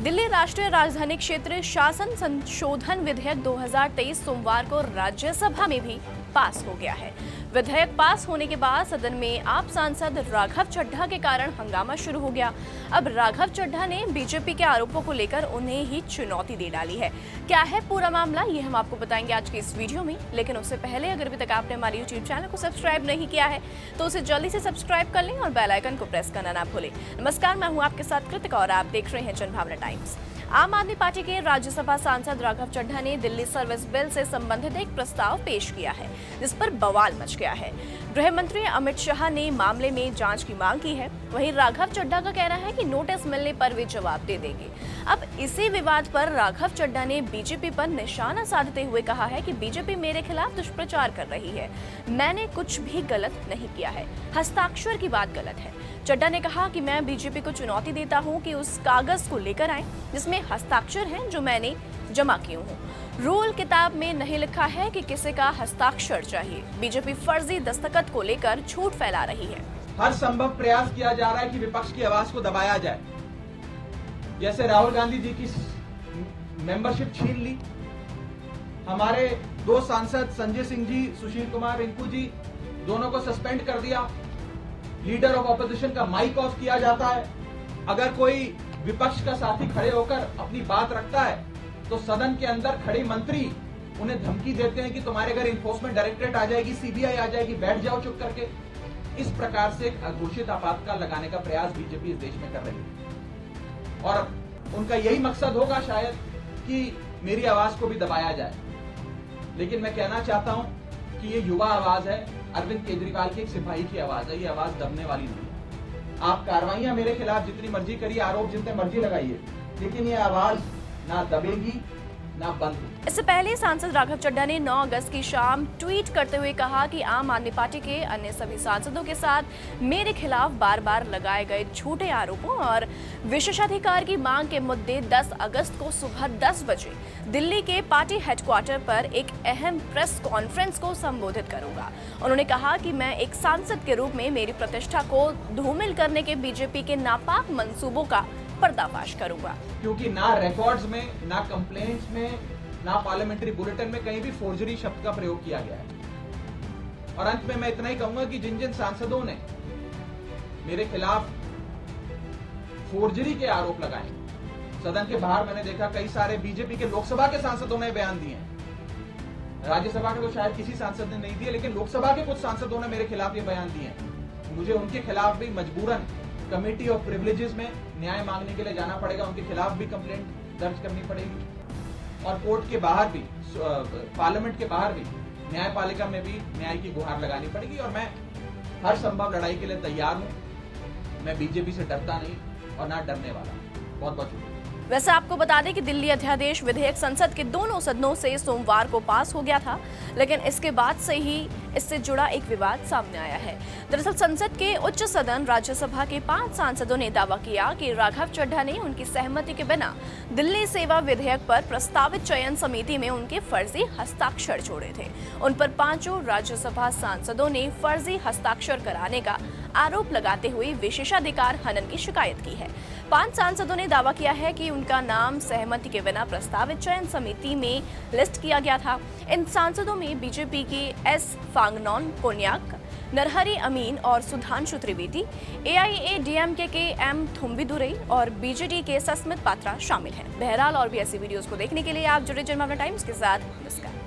दिल्ली राष्ट्रीय राजधानी क्षेत्र शासन संशोधन विधेयक 2023 सोमवार को राज्यसभा में भी पास हो गया है। विधेयक पास होने के बाद सदन में आप सांसद राघव चड्ढा के कारण हंगामा शुरू हो गया। अब राघव चड्ढा ने बीजेपी के आरोपों को लेकर उन्हें ही चुनौती दे डाली है। क्या है पूरा मामला, ये हम आपको बताएंगे आज की इस वीडियो में। लेकिन उससे पहले अगर अभी तक आपने हमारे यूट्यूब चैनल को सब्सक्राइब नहीं किया है तो उसे जल्दी से सब्सक्राइब कर लें और बेल आइकन को प्रेस करना ना भूलें। नमस्कार, मैं हूँ आपके साथ कृतिका और आप देख रहे हैं जनभावना टाइम्स। आम आदमी पार्टी के राज्यसभा सांसद राघव चड्ढा ने दिल्ली सर्विस बिल से संबंधित एक प्रस्ताव पेश किया है, जिस पर बवाल मच गया है। गृह मंत्री अमित शाह ने मामले में जांच की मांग की है। वहीं राघव चड्ढा का कहना है कि नोटिस मिलने पर वे जवाब दे देंगे। अब इसी विवाद पर राघव चड्ढा ने बीजेपी पर निशाना साधते हुए कहा है कि बीजेपी मेरे खिलाफ दुष्प्रचार कर रही है। मैंने कुछ भी गलत नहीं किया है, हस्ताक्षर की बात गलत है। चड्ढा ने कहा कि मैं बीजेपी को चुनौती देता हूं कि उस कागज को लेकर आए जिसमें हस्ताक्षर हैं जो मैंने जमा किए हूं। रूल किताब में नहीं लिखा है कि किसी का हस्ताक्षर चाहिए। बीजेपी फर्जी दस्तखत को लेकर झूठ फैला रही है। हर संभव प्रयास किया जा रहा है कि विपक्ष की आवाज को दबाया जाए। जैसे राहुल गांधी जी की मेंबरशिप छीन ली, हमारे दो सांसद संजय सिंह जी, सुशील कुमार रिंकू जी, दोनों को सस्पेंड कर दिया। लीडर ऑफ ऑपोजिशन का माइक ऑफ किया जाता है। अगर कोई विपक्ष का साथी खड़े होकर अपनी बात रखता है तो सदन के अंदर खड़े मंत्री उन्हें धमकी देते हैं कि तुम्हारे घर इन्फोर्समेंट डायरेक्टरेट आ जाएगी, सीबीआई आ जाएगी, बैठ जाओ चुप करके। इस प्रकार से एक अघोषित आपातकाल लगाने का प्रयास बीजेपी इस देश में कर रही है और उनका यही मकसद होगा शायद कि मेरी आवाज को भी दबाया जाए। लेकिन मैं कहना चाहता हूं कि ये युवा आवाज है, अरविंद केजरीवाल की एक सिपाही की आवाज है। ये आवाज दबने वाली नहीं है। आप कार्रवाइयां मेरे खिलाफ जितनी मर्जी करिए, आरोप जितने मर्जी लगाइए, लेकिन ये आवाज ना दबेगी ना बंद होगी। इससे पहले सांसद राघव चड्ढा ने 9 अगस्त की शाम ट्वीट करते हुए कहा कि आम आदमी पार्टी के अन्य सभी सांसदों के साथ मेरे खिलाफ बार बार लगाए गए झूठे आरोपों और विशेषाधिकार की मांग के मुद्दे 10 अगस्त को सुबह 10 बजे दिल्ली के पार्टी हेडक्वार्टर पर एक अहम प्रेस कॉन्फ्रेंस को संबोधित करूंगा। उन्होंने कहा कि मैं एक सांसद के रूप में मेरी प्रतिष्ठा को धूमिल करने के बीजेपी के नापाक मंसूबों का पर्दाफाश करूंगा। क्योंकि ना रिकॉर्ड्स में, ना कंप्लेंट्स में, ना पार्लियामेंट्री बुलेटिन में कहीं भी फोर्जरी शब्द का प्रयोग किया गया है। और अंत में मैं इतना ही कहूंगा कि जिन जिन सांसदों ने मेरे खिलाफ फोर्जरी के आरोप लगाए, सदन के बाहर मैंने देखा कई सारे बीजेपी के लोकसभा के सांसदों ने बयान दिए हैं। राज्यसभा के तो शायद किसी सांसद ने नहीं दिए, लेकिन लोकसभा के कुछ सांसदों ने मेरे खिलाफ ये बयान दिए हैं। मुझे उनके खिलाफ भी मजबूरन कमेटी ऑफ प्रिविलेजेस में न्याय मांगने के लिए जाना पड़ेगा। उनके खिलाफ भी कंप्लेंट दर्ज करनी पड़ेगी और कोर्ट के बाहर भी, पार्लियामेंट के बाहर भी, न्यायपालिका में भी न्याय की गुहार लगानी पड़ेगी। और मैं हर संभव लड़ाई के लिए तैयार हूं। मैं बीजेपी से डरता नहीं और ना डरने वाला। बहुत बहुत शुक्रिया। वैसे आपको बता दें कि दिल्ली अध्यादेश विधेयक संसद के दोनों सदनों से सोमवार को पास हो गया था, लेकिन इसके बाद से ही इससे जुड़ा एक विवाद सामने आया है। दरअसल संसद के उच्च सदन राज्यसभा के 5 सांसदों ने दावा किया कि राघव चड्ढा ने उनकी सहमति के बिना दिल्ली सेवा विधेयक पर प्रस्तावित चयन समिति में उनके फर्जी हस्ताक्षर जोड़े थे। उन पर 5 राज्यसभा सांसदों ने फर्जी हस्ताक्षर कराने का आरोप लगाते हुए विशेषाधिकार हनन की शिकायत की है। 5 सांसदों ने दावा किया है कि उनका नाम सहमति के बिना प्रस्तावित चयन समिति में लिस्ट किया गया था। इन सांसदों में बीजेपी के एस फांगनॉन कोन्याक, नरहरि अमीन और सुधांशु त्रिवेदी, एआईएडीएमके के एम थुम्बिदुरई और बीजेडी के सस्मित पात्रा शामिल हैं। बहरहाल और भी ऐसी वीडियोस को देखने के लिए आप जुड़े जनभावना टाइम्स के साथ। नमस्कार।